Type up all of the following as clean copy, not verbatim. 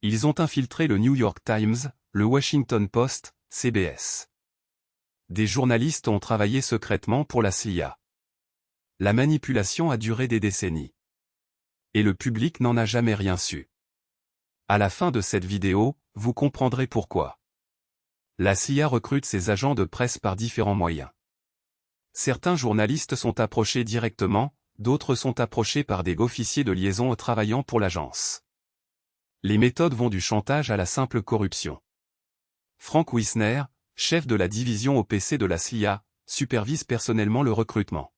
Ils ont infiltré le New York Times, le Washington Post, CBS. Des journalistes ont travaillé secrètement pour la CIA. La manipulation a duré des décennies. Et le public n'en a jamais rien su. À la fin de cette vidéo, vous comprendrez pourquoi. La CIA recrute ses agents de presse par différents moyens. Certains journalistes sont approchés directement, d'autres sont approchés par des officiers de liaison travaillant pour l'agence. Les méthodes vont du chantage à la simple corruption. Frank Wisner, chef de la division OPC de la CIA, supervise personnellement le recrutement.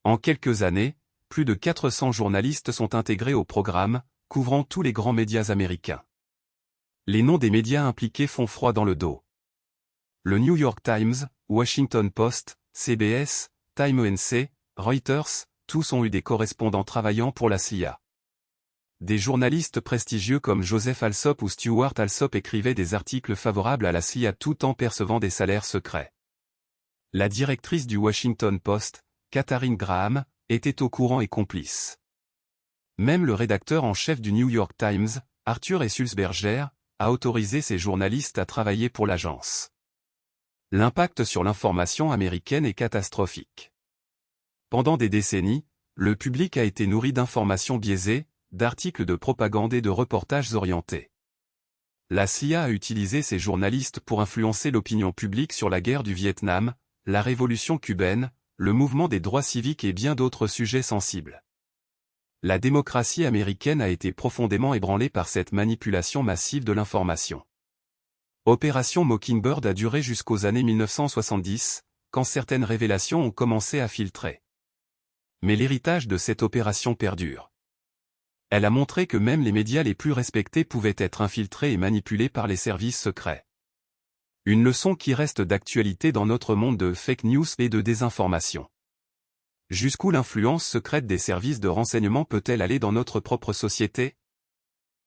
En quelques années, plus de 400 journalistes sont intégrés au programme, couvrant tous les grands médias américains. Les noms des médias impliqués font froid dans le dos. Le New York Times, Washington Post, CBS, Time Inc., Reuters, tous ont eu des correspondants travaillant pour la CIA. Des journalistes prestigieux comme Joseph Alsop ou Stuart Alsop écrivaient des articles favorables à la CIA tout en percevant des salaires secrets. La directrice du Washington Post, Katharine Graham, était au courant et complice. Même le rédacteur en chef du New York Times, Arthur E. Sulzberger, a autorisé ces journalistes à travailler pour l'agence. L'impact sur l'information américaine est catastrophique. Pendant des décennies, le public a été nourri d'informations biaisées, d'articles de propagande et de reportages orientés. La CIA a utilisé ces journalistes pour influencer l'opinion publique sur la guerre du Vietnam, la révolution cubaine, le mouvement des droits civiques et bien d'autres sujets sensibles. La démocratie américaine a été profondément ébranlée par cette manipulation massive de l'information. Opération Mockingbird a duré jusqu'aux années 1970, quand certaines révélations ont commencé à filtrer. Mais l'héritage de cette opération perdure. Elle a montré que même les médias les plus respectés pouvaient être infiltrés et manipulés par les services secrets. Une leçon qui reste d'actualité dans notre monde de fake news et de désinformation. Jusqu'où l'influence secrète des services de renseignement peut-elle aller dans notre propre société ?